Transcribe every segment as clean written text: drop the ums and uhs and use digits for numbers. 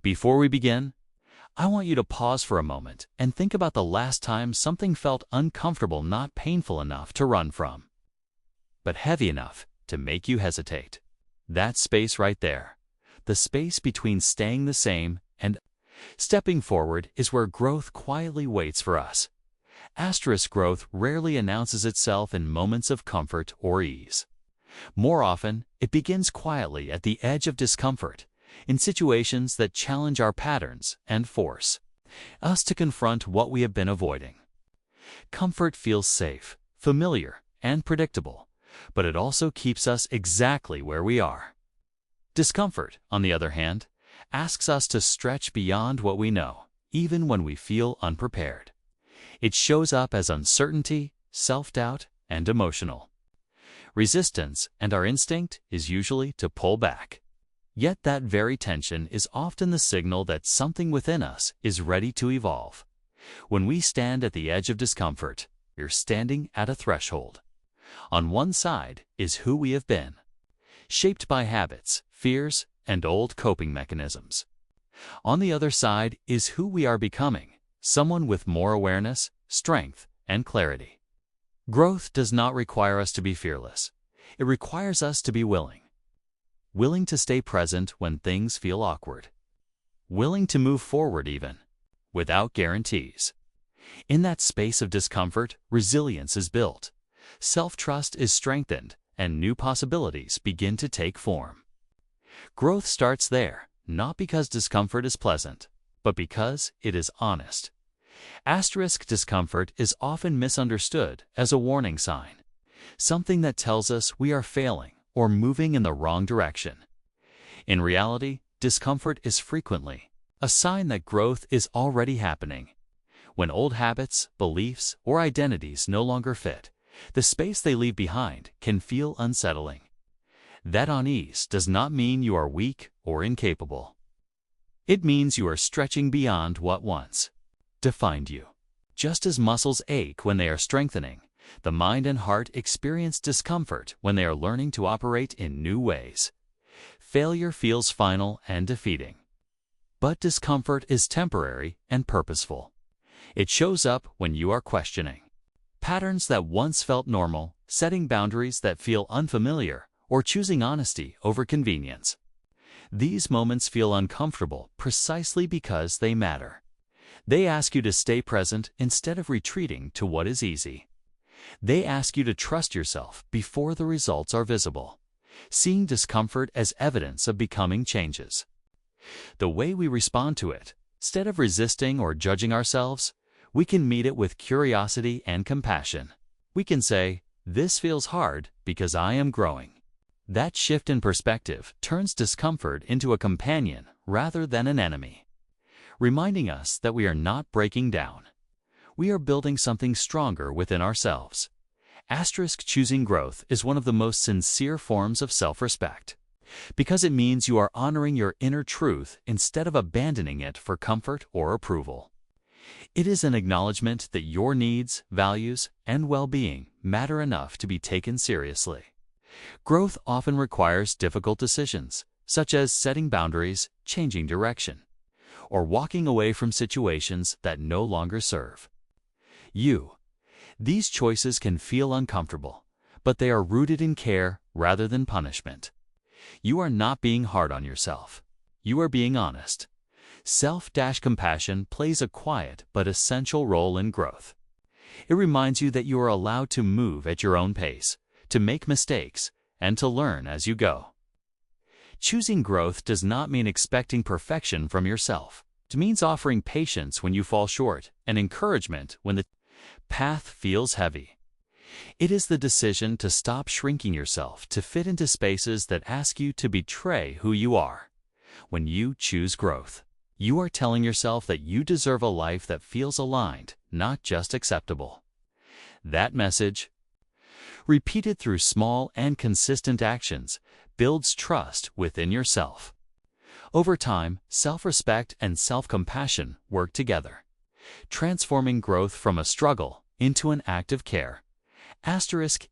Before we begin, I want you to pause for a moment and think about the last time something felt uncomfortable, not painful enough to run from, but heavy enough to make you hesitate. That space right there, the space between staying the same and stepping forward, is where growth quietly waits for us. Growth rarely announces itself in moments of comfort or ease. More often, it begins quietly at the edge of discomfort, in situations that challenge our patterns and force us to confront what we have been avoiding. Comfort feels safe, familiar, and predictable, but it also keeps us exactly where we are. Discomfort, on the other hand, asks us to stretch beyond what we know, even when we feel unprepared. It shows up as uncertainty, self-doubt, and emotional resistance, and our instinct is usually to pull back. Yet that very tension is often the signal that something within us is ready to evolve. When we stand at the edge of discomfort, we're standing at a threshold. On one side is who we have been, shaped by habits, fears, and old coping mechanisms. On the other side is who we are becoming, someone with more awareness, strength, and clarity. Growth does not require us to be fearless. It requires us to be willing. Willing to stay present when things feel awkward. Willing to move forward even, without guarantees. In that space of discomfort, resilience is built, self-trust is strengthened, and new possibilities begin to take form. Growth starts there, not because discomfort is pleasant, but because it is honest. Discomfort is often misunderstood as a warning sign, something that tells us we are failing or moving in the wrong direction. In reality, discomfort is frequently a sign that growth is already happening. When old habits, beliefs, or identities no longer fit, the space they leave behind can feel unsettling. That unease does not mean you are weak or incapable. It means you are stretching beyond what once defined you. Just as muscles ache when they are strengthening, the mind and heart experience discomfort when they are learning to operate in new ways. Failure feels final and defeating. But discomfort is temporary and purposeful. It shows up when you are questioning patterns that once felt normal, setting boundaries that feel unfamiliar, or choosing honesty over convenience. These moments feel uncomfortable precisely because they matter. They ask you to stay present instead of retreating to what is easy. They ask you to trust yourself before the results are visible, seeing discomfort as evidence of becoming changes. The way we respond to it, instead of resisting or judging ourselves, we can meet it with curiosity and compassion. We can say, "This feels hard because I am growing." That shift in perspective turns discomfort into a companion rather than an enemy, reminding us that we are not breaking down. We are building something stronger within ourselves. Choosing growth is one of the most sincere forms of self-respect, because it means you are honoring your inner truth instead of abandoning it for comfort or approval. It is an acknowledgement that your needs, values, and well-being matter enough to be taken seriously. Growth often requires difficult decisions, such as setting boundaries, changing direction, or walking away from situations that no longer serve you. These choices can feel uncomfortable, but they are rooted in care rather than punishment. You are not being hard on yourself. You are being honest. Self-compassion plays a quiet but essential role in growth. It reminds you that you are allowed to move at your own pace, to make mistakes, and to learn as you go. Choosing growth does not mean expecting perfection from yourself. It means offering patience when you fall short and encouragement when the path feels heavy. It is the decision to stop shrinking yourself to fit into spaces that ask you to betray who you are. When you choose growth, you are telling yourself that you deserve a life that feels aligned, not just acceptable. That message, repeated through small and consistent actions, builds trust within yourself. Over time, self-respect and self-compassion work together, transforming growth from a struggle into an act of care.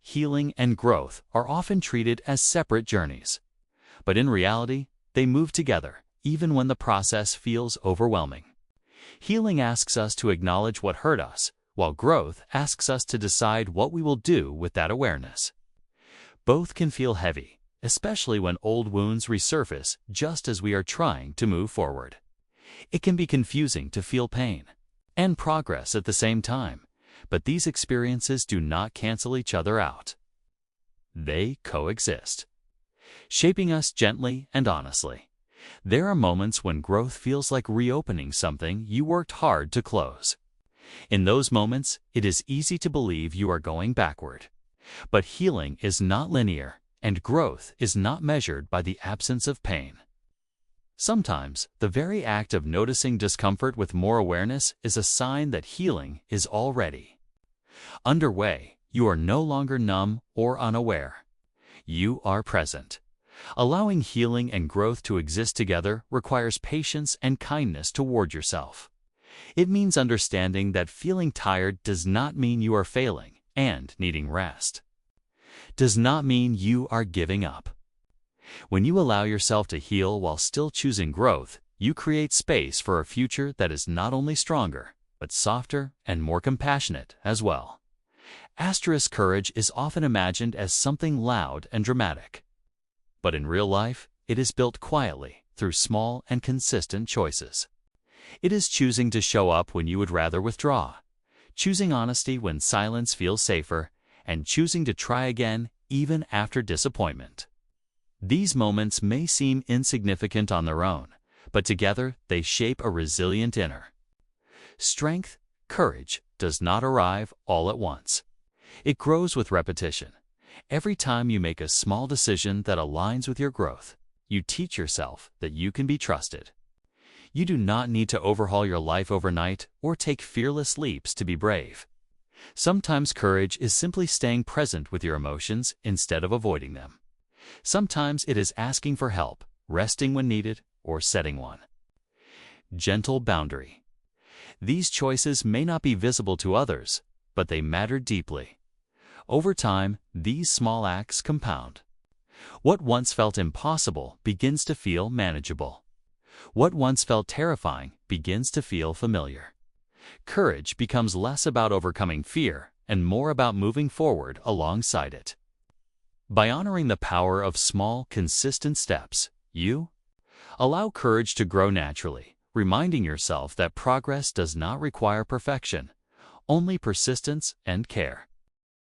Healing and growth are often treated as separate journeys, but in reality, they move together, even when the process feels overwhelming. Healing asks us to acknowledge what hurt us, while growth asks us to decide what we will do with that awareness. Both can feel heavy, especially when old wounds resurface just as we are trying to move forward. It can be confusing to feel pain and progress at the same time, but these experiences do not cancel each other out. They coexist, shaping us gently and honestly. There are moments when growth feels like reopening something you worked hard to close. In those moments, it is easy to believe you are going backward. But healing is not linear, and growth is not measured by the absence of pain. Sometimes, the very act of noticing discomfort with more awareness is a sign that healing is already underway. You are no longer numb or unaware. You are present. Allowing healing and growth to exist together requires patience and kindness toward yourself. It means understanding that feeling tired does not mean you are failing, and needing rest does not mean you are giving up. When you allow yourself to heal while still choosing growth, you create space for a future that is not only stronger, but softer and more compassionate as well. Courage is often imagined as something loud and dramatic. But in real life, it is built quietly through small and consistent choices. It is choosing to show up when you would rather withdraw, choosing honesty when silence feels safer, and choosing to try again even after disappointment. These moments may seem insignificant on their own, but together they shape a resilient inner strength. Courage does not arrive all at once. It grows with repetition. Every time you make a small decision that aligns with your growth, you teach yourself that you can be trusted. You do not need to overhaul your life overnight or take fearless leaps to be brave. Sometimes courage is simply staying present with your emotions instead of avoiding them. Sometimes it is asking for help, resting when needed, or setting one gentle boundary. These choices may not be visible to others, but they matter deeply. Over time, these small acts compound. What once felt impossible begins to feel manageable. What once felt terrifying begins to feel familiar. Courage becomes less about overcoming fear and more about moving forward alongside it. By honoring the power of small, consistent steps, you allow courage to grow naturally, reminding yourself that progress does not require perfection, only persistence and care.